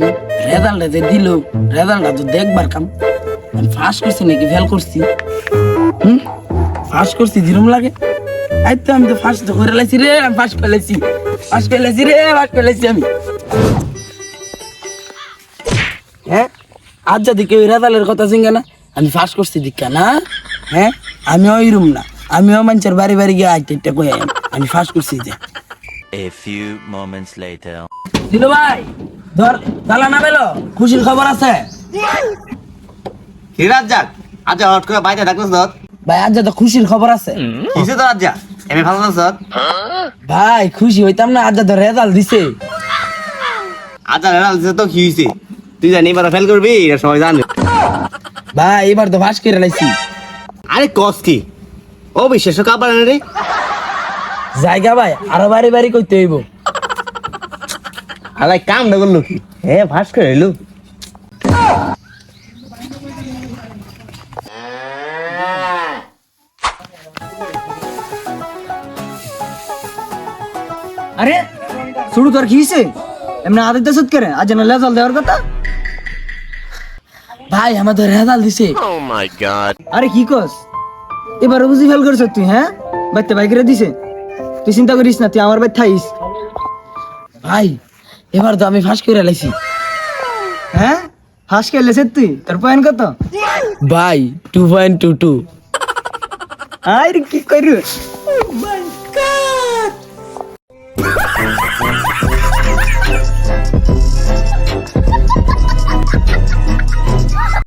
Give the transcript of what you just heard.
Result যে দিল, রেজাল্টটা তো দেখবার কাম। আমি ফার্স্ট করছি নাকি ফেল করছি? ফার্স্ট করছি যেরকম লাগে। এই তো আমি তো ফার্স্ট করে লাইছি রে, আমি ফার্স্ট করে লাইছি, ফার্স্ট করে লাইছি রে, ফার্স্ট করে লাইছি আমি। হ্যাঁ, আজ যদি কেউ রেজাল্টের কথা জিঙ্গে না, আমি ফার্স্ট করছি দীক্ষা না। হ্যাঁ, আমিও ওই রুম না, আমিও মানুষের বাড়ি বাড়ি গিয়ে আইতে কই আমি ফার্স্ট করছি যে। A few moments later. দিলু ভাই, ধর তালা না বেলো, খুশির খবর আছে। কি রাজ্জাক আজ হট করে বাইরে ডাকছিস তো? ভাই আজ তো খুশির খবর আছে। কিসে তো রাজ্জা এমনি ভালো আছিস? ভাই খুশি হইতাম না, আজ তো রেজাল্ট দিছে। আজ রেজাল্ট দিছে তো কি হইছে? তুই জানি এবার ফেল করবি, এটা সবাই জানে। ভাই এবার তো ফার্স্ট করে লাইছি। আরে কস কি ও বিশেষ কাবার রে জায়গা ভাই আরো বাড়ি বাড়ি কইতে হইব। আলাই কাম না করলো কি হে ফার্স্ট করে এলো। আরে শুরু তোর কি হইছে? এমনি আদিত্য সুদ করে আজ না রেজাল্ট দেওয়ার কথা। ভাই আমাদের রেজাল্ট দিছে। Oh my god. আরে কি কস? এবার বুঝি ফেল করছ তুই? হ্যাঁ, বাইতে বাইকেরে দিছে। তুই চিন্তা করিস না, তুই আমার বাড়ি থাইস। ভাই এবার তো আমি ফার্স্ট করে লাইছি। হ্যাঁ, ফার্স্ট কে লেছে তুই? তোর পয়েন্ট কত? ভাই 2.22। আরে কি কইরু?